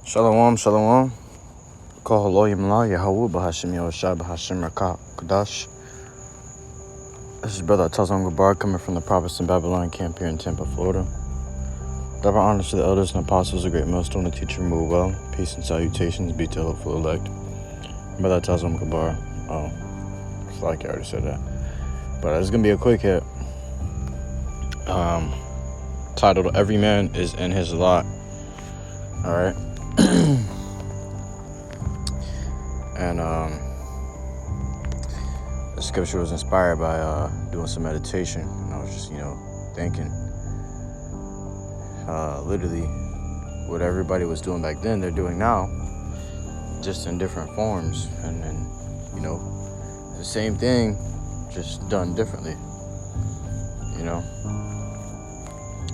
Shalom, shalom. YAHAWAH, BAHASHAM, BAHASHAM, RAWCHAA, QADASH. This is Brother Tazam Gabar coming from the Prophets in Babylon camp here in Tampa, Florida. Double honors to the elders and apostles, a great millstone to teach and move well. Peace and salutations be to hopeful elect. Brother Tazam Gabar. Oh, it's like I already said that. But it's going to be a quick hit. Titled, Every Man is in His Lot. Alright. And the scripture was inspired by doing some meditation, and I was just thinking literally what everybody was doing back then they're doing now, just in different forms, and then the same thing just done differently.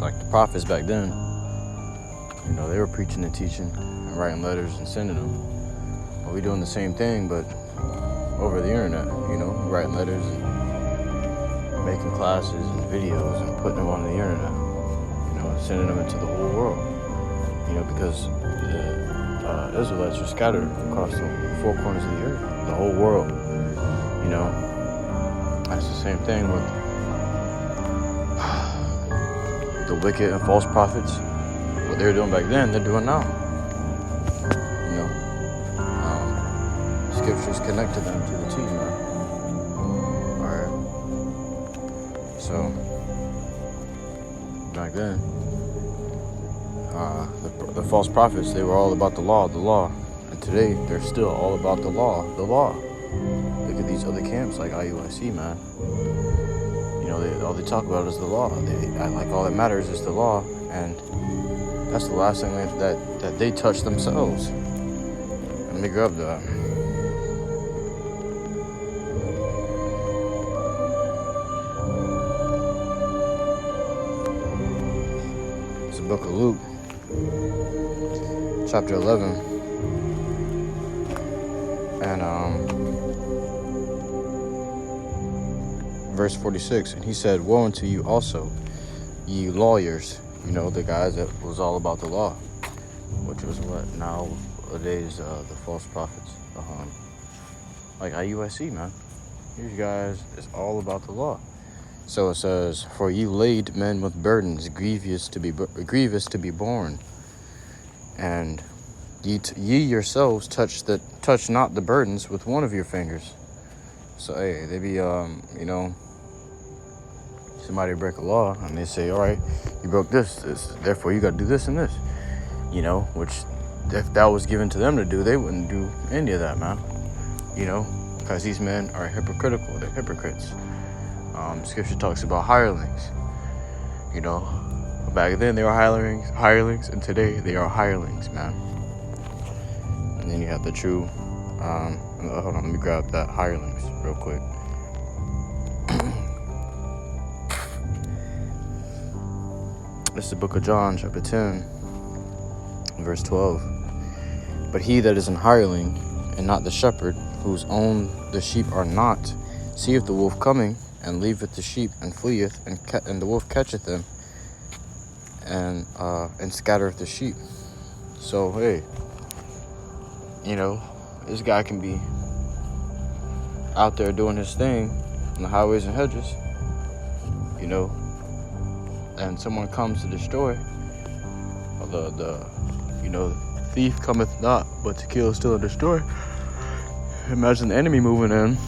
Like the prophets back then, they were preaching and teaching and writing letters and sending them. Well, we doing the same thing, but over the internet, writing letters and making classes and videos and putting them on the internet, sending them into the whole world, because the Israelites are scattered across the four corners of the earth, the whole world, That's the same thing with the wicked and false prophets. What they were doing back then, they're doing now. Scriptures connect to them to the T, man. Alright. So, back then, the false prophets, they were all about the law. And today, they're still all about the law. Look at these other camps like IUIC, man. All they talk about is the law. They act like all that matters is the law. And that's the last thing that they touch themselves. Let me grab that. It's the book of Luke, chapter 11, and verse 46. And he said, "Woe unto you also, ye lawyers." The guys that was all about the law, which was what nowadays the false prophets, like IUIC, man. These guys is all about the law. So it says, "For ye laid men with burdens grievous to be borne, and ye yourselves touch not the burdens with one of your fingers." So hey, they be somebody break a law and they say, all right, you broke this, therefore you got to do this and this, which if that was given to them to do, they wouldn't do any of that, man, because these men are hypocritical. They're hypocrites. Scripture talks about hirelings, back then they were hirelings, and today they are hirelings, man. And then you have the true, hold on, let me grab that hirelings real quick. This is the book of John, chapter 10, verse 12. "But he that is an hireling, and not the shepherd, whose own the sheep are not, seeth the wolf coming, and leaveth the sheep, and fleeth, and the wolf catcheth them, and scattereth the sheep." So, hey, this guy can be out there doing his thing on the highways and hedges, and someone comes to destroy. The thief cometh not but to kill, steal, and destroy. Imagine the enemy moving in,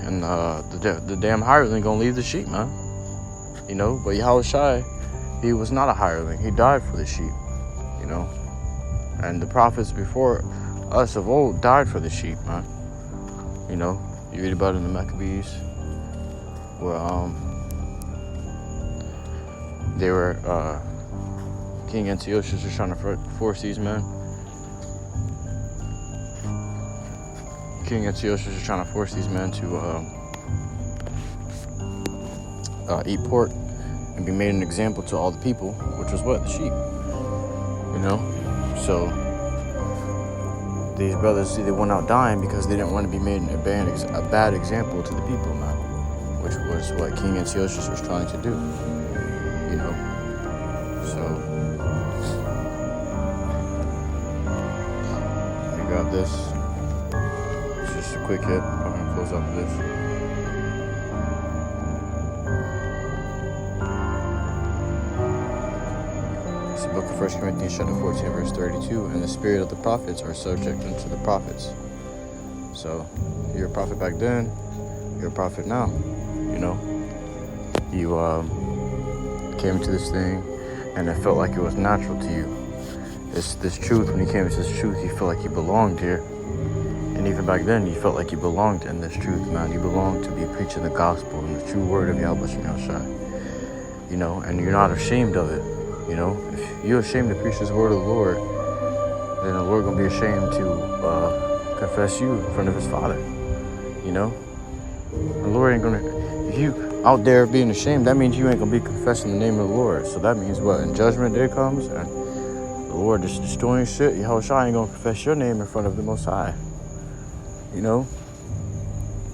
and the damn hireling gonna leave the sheep, man. But YAHAWASHI, he was not a hireling. He died for the sheep, and the prophets before us of old died for the sheep, man. You read about it in the Maccabees, where they were King Antiochus was trying to force these men. King Antiochus was trying to force these men to eat pork and be made an example to all the people, which was what? The sheep. So these brothers, they went out dying because they didn't want to be made a bad example to the people, man. Which was what King Antiochus was trying to do. So got this. It's just a quick hit. I'm gonna close out this. It's the book of 1 Corinthians chapter 14, verse 32. And the spirit of the prophets are subject unto the prophets. So you're a prophet back then, you're a prophet now. You know, you came to this thing, and it felt like it was natural to you. This truth, when you came to this truth, you felt like you belonged here. And even back then, you felt like you belonged in this truth, man. You belonged to be preaching the gospel and the true word of YAHAWASHI. You know, and you're not ashamed of it. You know, if you're ashamed to preach this word of the Lord, then the Lord gonna be ashamed to confess you in front of His Father. You know, the Lord ain't gonna. If you out there being ashamed, that means you ain't gonna be confessing the name of the Lord. So that means what? When judgment day comes and the Lord is destroying shit, YAHAWASHI ain't gonna confess your name in front of the Most High. You know,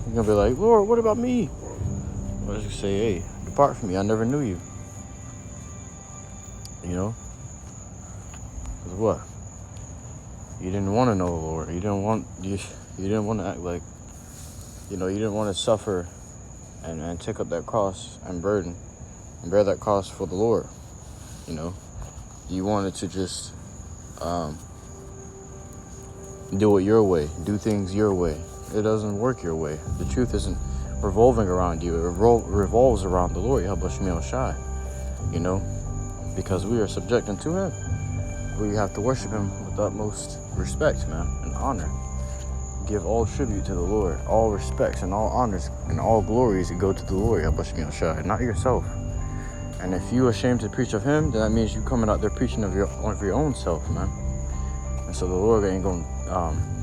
you're gonna be like, Lord, what about me? Well, just say, hey, depart from me, I never knew you. You know, because what? You didn't want to know the Lord. You didn't want to act like, you know, you didn't want to suffer and take up that cross and burden and bear that cross for the Lord. You know, you wanted to just do it your way, do things your way. It doesn't work your way. The truth isn't revolving around you. It revolves around the Lord, YAHAWASHI. You know, because we are subject unto Him. We have to worship Him with the utmost respect, man, and honor. Give all tribute to the Lord, all respects and all honors and all glories that go to the Lord, YAHAWASHI, not yourself. And if you are ashamed to preach of Him, then that means you coming out there preaching of your own self, man. And so the Lord ain't gonna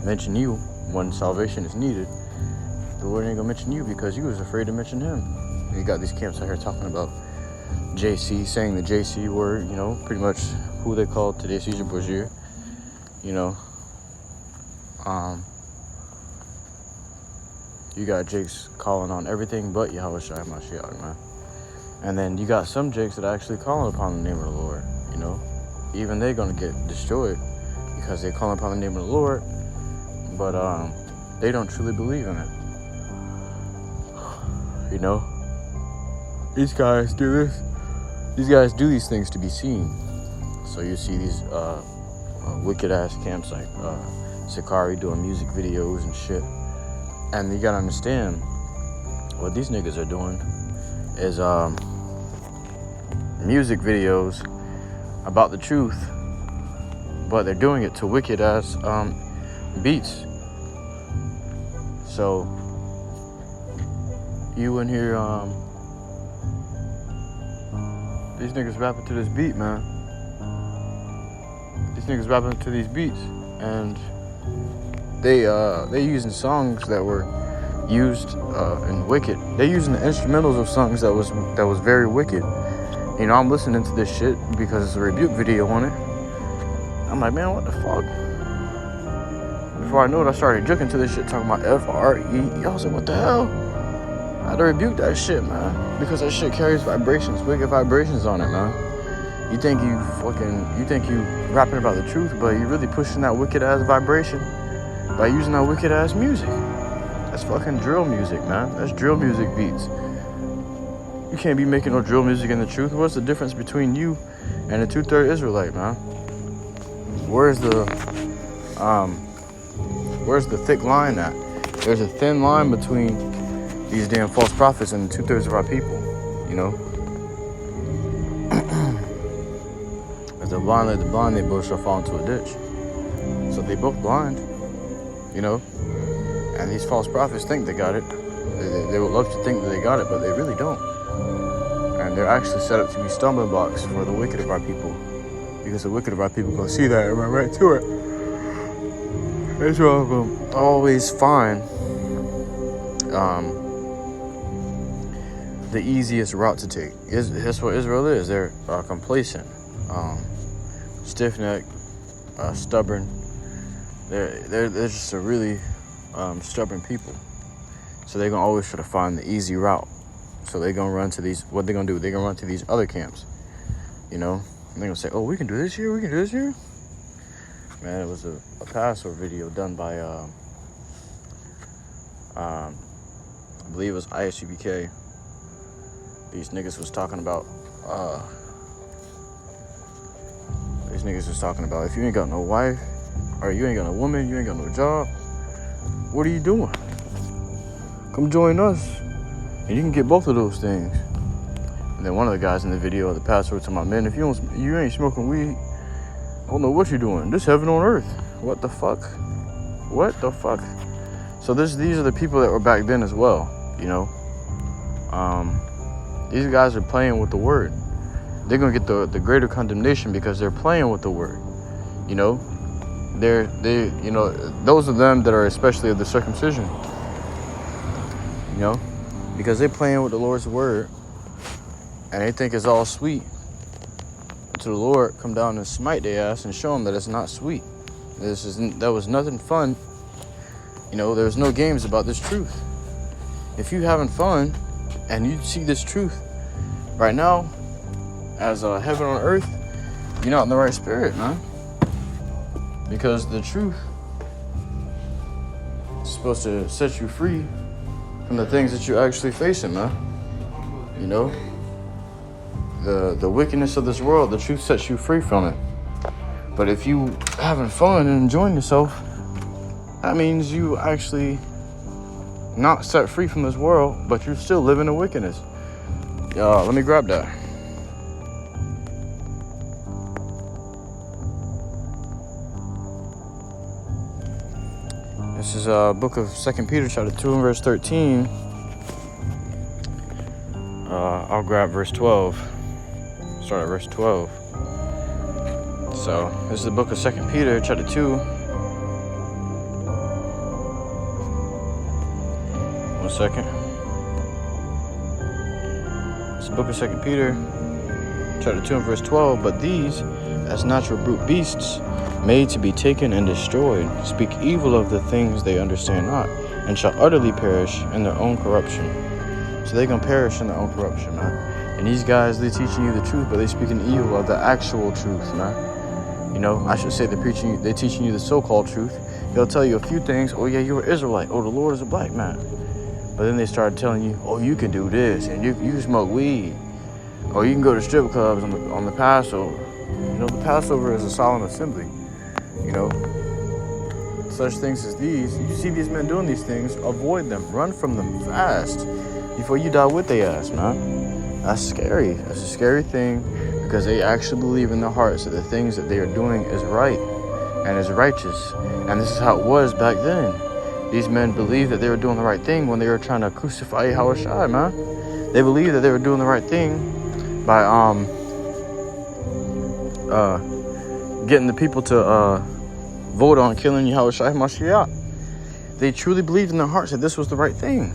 mention you when salvation is needed. The Lord ain't gonna mention you because you was afraid to mention Him. And you got these camps out here talking about JC, saying the JC word, you know, pretty much who they call today Caesar Borgia, you know. You got Jakes calling on everything but YAHAWASHI Mashiach, man. And then you got some Jakes that are actually calling upon the name of the Lord, you know. Even they're gonna get destroyed because they call upon the name of the Lord, but they don't truly believe in it. You know, these guys do this. These guys do these things to be seen. So you see these wicked ass camps like Sakari doing music videos and shit. And you gotta understand what these niggas are doing is music videos about the truth, but they're doing it to wicked ass beats. So you in here, these niggas rapping to this beat, man. These niggas rapping to these beats, and they using songs that were used in wicked. They using the instrumentals of songs that was very wicked. You know, I'm listening to this shit because it's a rebuke video on it. I'm like, man, what the fuck? Before I knew it, I started juking to this shit talking about F-R-E. I was like, what the hell? I had to rebuke that shit, man, because that shit carries vibrations, wicked vibrations on it, man. You think you rapping about the truth, but you really pushing that wicked ass vibration by using that wicked ass music. That's fucking drill music, man. That's drill music beats. You can't be making no drill music in the truth. What's the difference between you and a 2/3 Israelite, man? Where's the thick line at? There's a thin line between these damn false prophets and 2/3 of our people, you know? As the blind lead the blind, they both shall fall into a ditch. So they both blind, you know? And these false prophets think they got it. They would love to think that they got it, but they really don't. And they're actually set up to be stumbling blocks for the wicked of our people. Because the wicked of our people go see that and run right to it. That's why I always find the easiest route to take. That's what Israel is. They're complacent, stiff-necked, stubborn. They're just a really stubborn people. So they're gonna always try to find the easy route. So they're gonna run to these. What they're gonna do? They're gonna run to these other camps. You know, and they're gonna say, "Oh, we can do this here. We can do this here." man. It was a Passover video done by, I believe it was ISUBK. These niggas was talking about, if you ain't got no wife, or you ain't got no woman, you ain't got no job, what are you doing? Come join us, and you can get both of those things. And then one of the guys in the video, the pastor, was talking about, man, if you ain't smoking weed, I don't know what you're doing. This heaven on earth. What the fuck? What the fuck? So these are the people that were back then as well, you know. These guys are playing with the word. They're gonna get the greater condemnation because they're playing with the word, you know. They you know, those of them that are especially of the circumcision, you know, because they're playing with the Lord's word and they think it's all sweet until the Lord come down and smite their ass and show them that it's not sweet. That was nothing fun. You know, there's no games about this truth. If you having fun and you see this truth right now as heaven on earth, you're not in the right spirit, man. Because the truth is supposed to set you free from the things that you're actually facing, man. You know, the wickedness of this world, the truth sets you free from it. But if you having fun and enjoying yourself, that means you actually not set free from this world, but you're still living in wickedness. Let me grab that. This is a book of 2 Peter chapter 2 and verse 13. I'll grab verse 12. Start at verse 12. So this is the book of 2 Peter chapter 2. One second. It's the book of 2 Peter chapter 2 and verse 12. But these, as natural brute beasts, made to be taken and destroyed, speak evil of the things they understand not, and shall utterly perish in their own corruption. So they gonna perish in their own corruption, man. And these guys, they teaching you the truth, but they speaking evil of the actual truth, man. You know, I should say they teaching you the so-called truth. They'll tell you a few things. Oh yeah, you're an Israelite. Oh, the Lord is a black man. But then they started telling you, oh, you can do this, and you can smoke weed, or you can go to strip clubs on the Passover. You know, the Passover is a solemn assembly. You know, such things as these, you see these men doing these things, avoid them, run from them fast before you die with their ass, man. That's scary. That's a scary thing because they actually believe in their hearts that the things that they are doing is right and is righteous. And this is how it was back then. These men believed that they were doing the right thing when they were trying to crucify YAHAWASHI, man. They believed that they were doing the right thing by getting the people to vote on killing YAHAWASHI Mashiach. They truly believed in their hearts that this was the right thing.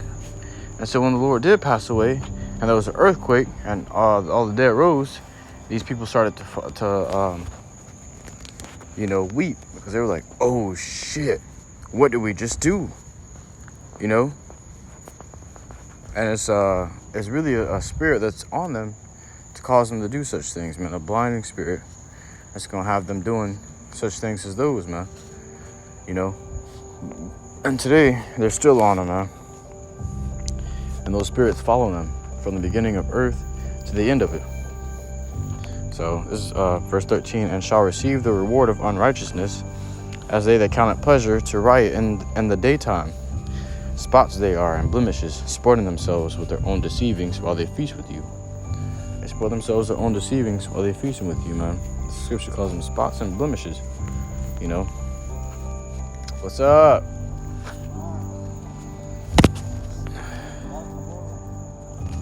And so when the Lord did pass away, and there was an earthquake, and all the dead rose, these people started to you know, weep, because they were like, oh shit, what did we just do? You know? And it's really a spirit that's on them to cause them to do such things, man. A blinding spirit that's gonna have them doing such things as those, man. You know? And today, they're still on them, man. And those spirits follow them from the beginning of earth to the end of it. So this is verse 13, and shall receive the reward of unrighteousness, as they that count it pleasure to riot in the daytime. Spots they are and blemishes, sporting themselves with their own deceivings while they feast with you. They sport themselves with their own deceivings while they feasting with you, man. The scripture calls them spots and blemishes. You know? What's up?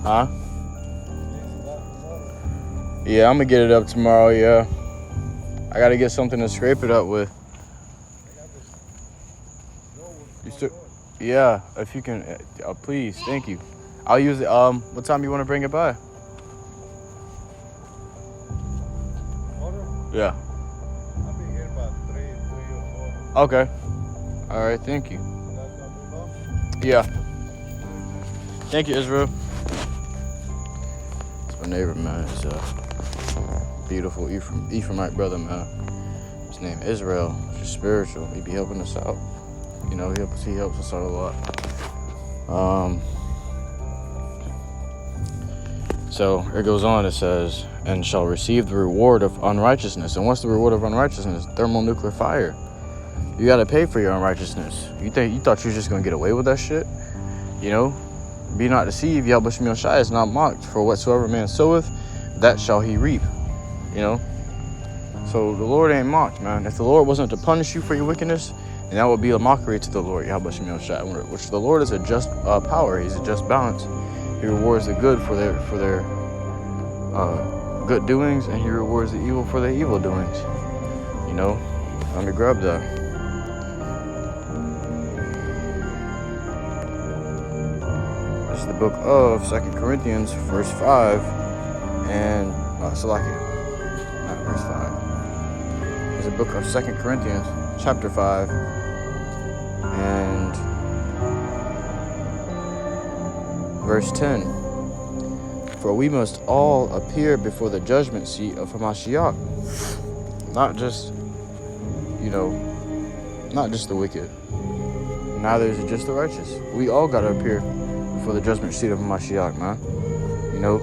Huh? Yeah, I'm gonna get it up tomorrow, yeah. I gotta get something to scrape it up with. Yeah, if you can, please, thank you. I'll use it. What time you want to bring it by? Yeah. I'll be here about 3 or 4. Okay. All right, thank you. Yeah. Thank you, Israel. It's my neighbor, man. It's a beautiful Ephraimite brother, man. His name Israel, which is spiritual. He be helping us out. You know, he helps us out a lot. So it goes on, it says, and shall receive the reward of unrighteousness. And what's the reward of unrighteousness? Thermonuclear fire. You got to pay for your unrighteousness. You thought you were just going to get away with that shit? You know, be not deceived. YAHAWASHI is not mocked. For whatsoever man soweth, that shall he reap. You know, so the Lord ain't mocked, man. If the Lord wasn't to punish you for your wickedness, then that would be a mockery to the Lord, YAHAWASHI, which the Lord is a just power. He's a just balance. He rewards the good for their good doings, and he rewards the evil for their evil doings. You know, let me grab that. This is the book of 2 Corinthians, verse 5, and Salakia, not verse 5. It's the book of 2 Corinthians, chapter 5, and verse 10. For we must all appear before the judgment seat of Hamashiach. Not just, you know, not just the wicked. Neither is it just the righteous. We all got to appear before the judgment seat of Hamashiach, man. You know,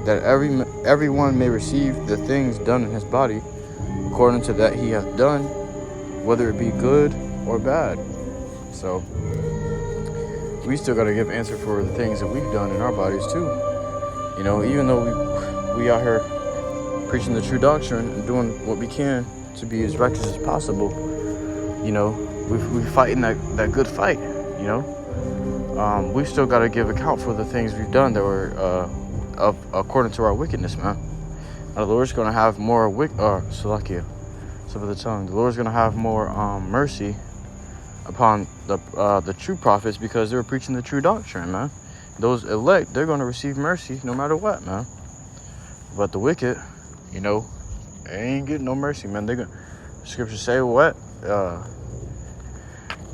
that everyone may receive the things done in his body according to that he hath done, whether it be good or bad. So we still got to give answer for the things that we've done in our bodies too. You know, even though we out here preaching the true doctrine and doing what we can to be as righteous as possible, you know, we fighting that good fight, you know. We still got to give account for the things we've done that were according to our wickedness, man. The Lord's going to have more Salakia, slip of the tongue. The Lord's going to have more mercy upon the true prophets because they were preaching the true doctrine, man. Those elect, they're going to receive mercy no matter what, man. But the wicked, you know, they ain't getting no mercy, man. Scriptures say what?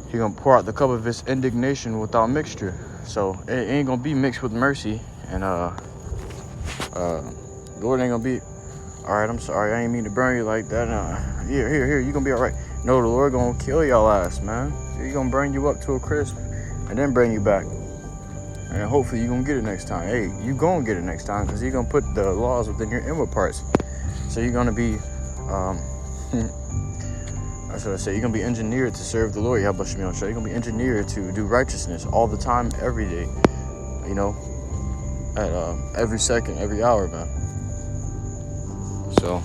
He gonna pour out the cup of his indignation without mixture. So it ain't gonna be mixed with mercy. And Lord ain't gonna be, all right, I'm sorry, I ain't mean to burn you like that. Here, you gonna be all right. No, the Lord gonna kill y'all ass, man. He gonna burn you up to a crisp and then bring you back. And hopefully you gonna get it next time. Hey, you gonna get it next time because He gonna put the laws within your inward parts. So you're gonna be, you're gonna be engineered to serve the Lord. YAHAWASHI. You're gonna be engineered to do righteousness all the time, every day. You know, at every second, every hour, man. So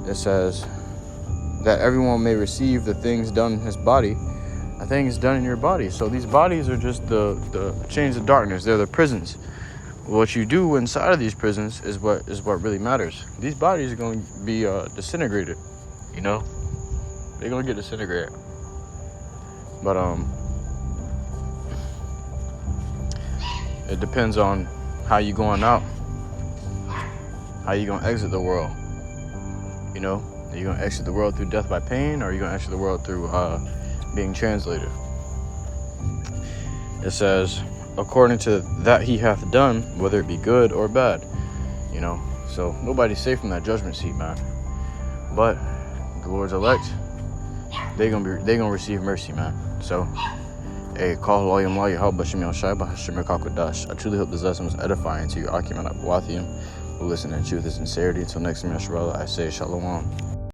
it says that everyone may receive the things done in his body. A thing is done in your body. So these bodies are just the chains of darkness. They're the prisons. What you do inside of these prisons is what really matters. These bodies are going to be disintegrated. You know, they're gonna get disintegrated. But it depends on how you going out, how you gonna exit the world. You know, are you gonna exit the world through death by pain, or are you gonna exit the world through being translated? It says, according to that he hath done, whether it be good or bad. You know, so nobody's safe from that judgment seat, man. But the Lord's elect, they gonna receive mercy, man. So, hey, call YAHAWAH, YAHAWASHI, BAHASHAM, QADASH. I truly hope this lesson was edifying to your Akim and Abwathium who listen in truth and sincerity. Until next time, Yasharallah, I say Shalom.